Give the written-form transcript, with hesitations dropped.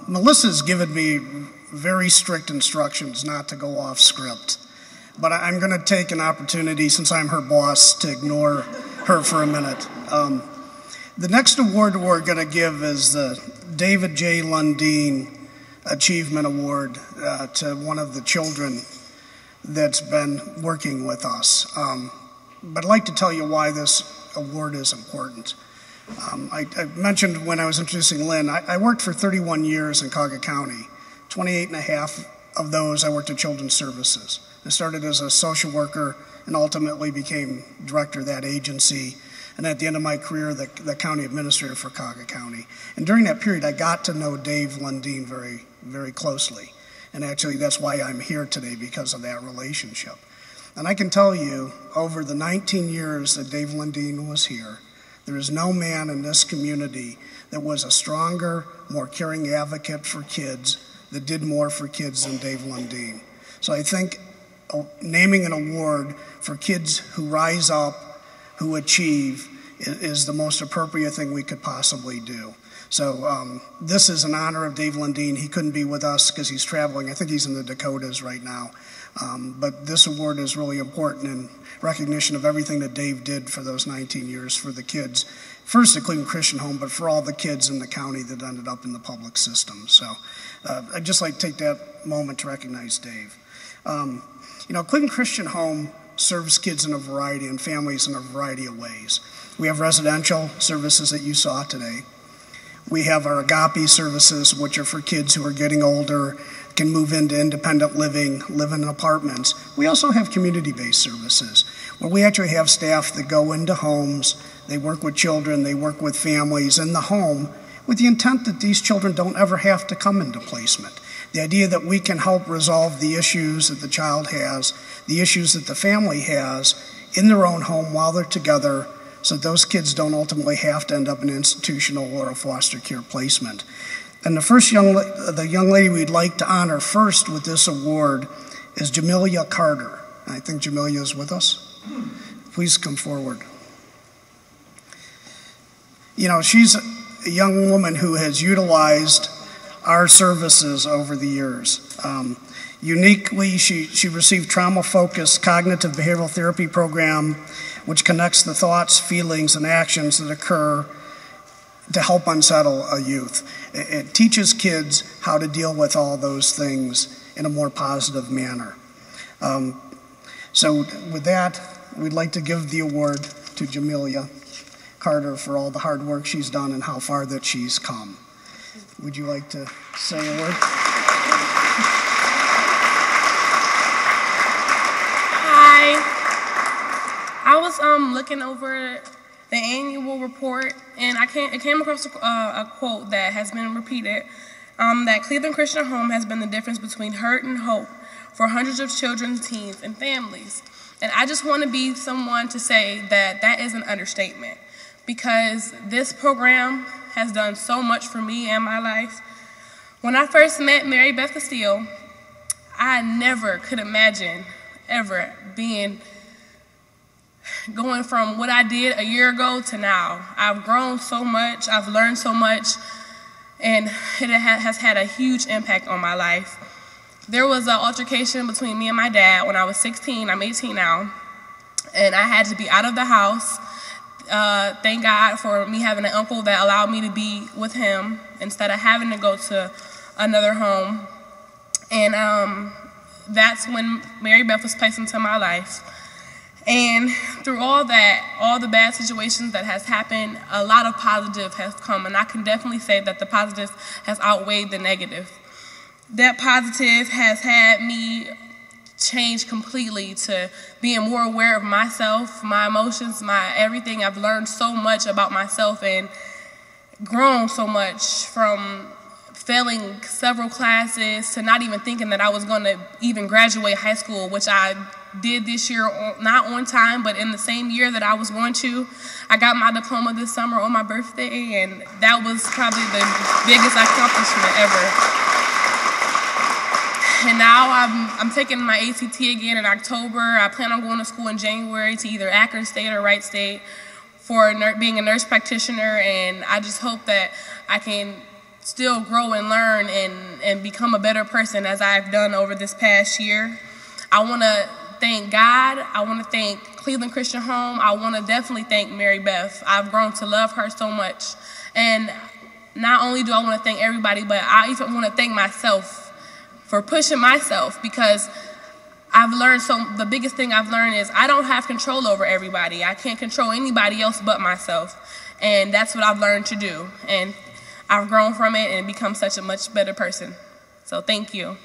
Melissa's given me very strict instructions not to go off script, but I'm going to take an opportunity, since I'm her boss, to ignore her for a minute. The next award we're going to give is the David J. Lundeen Achievement Award to one of the children that's been working with us. But I'd like to tell you why this award is important. I mentioned when I was introducing Lynn, I worked for 31 years in Cuyahoga County. 28 and a half of those I worked at Children's Services. I started as a social worker and ultimately became director of that agency. And at the end of my career, the county administrator for Cuyahoga County. And during that period, I got to know Dave Lundeen very, very closely. And actually, that's why I'm here today, because of that relationship. And I can tell you, over the 19 years that Dave Lundeen was here, there is no man in this community that was a stronger, more caring advocate for kids, that did more for kids than Dave Lundeen. So I think naming an award for kids who rise up, who achieve, is the most appropriate thing we could possibly do. So this is in honor of Dave Lundeen. He couldn't be with us because he's traveling. I think he's in the Dakotas right now. But this award is really important in recognition of everything that Dave did for those 19 years for the kids. First at Cleveland Christian Home, but for all the kids in the county that ended up in the public system. So I'd just like to take that moment to recognize Dave. Cleveland Christian Home serves kids in a variety and families in a variety of ways. We have residential services that you saw today. We have our Agape services, which are for kids who are getting older, can move into independent living, live in apartments. We also have community-based services, where we actually have staff that go into homes, they work with children, they work with families in the home, with the intent that these children don't ever have to come into placement. The idea that we can help resolve the issues that the child has, the issues that the family has in their own home while they're together, so those kids don't ultimately have to end up in institutional or a foster care placement. And the young lady we'd like to honor first with this award is Jamelia Carter. I think Jamelia is with us. Please come forward. She's a young woman who has utilized our services over the years. Uniquely, she received trauma-focused cognitive behavioral therapy program, which connects the thoughts, feelings, and actions that occur to help unsettle a youth. It teaches kids how to deal with all those things in a more positive manner. So with that, we'd like to give the award to Jamelia Carter for all the hard work she's done and how far that she's come. Would you like to say a word? Hi. I was looking over the annual report, and I came across a quote that has been repeated, that Cleveland Christian Home has been the difference between hurt and hope for hundreds of children, teens, and families. And I just want to be someone to say that that is an understatement, because this program has done so much for me and my life. When I first met Mary Beth Castile, I never could imagine ever going from what I did a year ago to now. I've grown so much, I've learned so much, and it has had a huge impact on my life. There was an altercation between me and my dad when I was 16, I'm 18 now, and I had to be out of the house. Thank God for me having an uncle that allowed me to be with him instead of having to go to another home. And that's when Mary Beth was placed into my life. And through all that, all the bad situations that has happened, a lot of positive has come, and I can definitely say that the positive has outweighed the negative. That positive has had me change completely to being more aware of myself, my emotions, my everything. I've learned so much about myself and grown so much, from failing several classes to not even thinking that I was going to even graduate high school, which I did this year, not on time, but in the same year that I was going to. I got my diploma this summer on my birthday, and that was probably the biggest accomplishment ever. And now I'm taking my ACT again in October. I plan on going to school in January to either Akron State or Wright State for being a nurse practitioner, and I just hope that I can still grow and learn and become a better person as I've done over this past year. I want to thank God. I want to thank Cleveland Christian Home. I want to definitely thank Mary Beth. I've grown to love her so much. And not only do I want to thank everybody, but I even want to thank myself for pushing myself, because I've learned, the biggest thing I've learned is I don't have control over everybody. I can't control anybody else but myself. And that's what I've learned to do. And I've grown from it and become such a much better person. So thank you.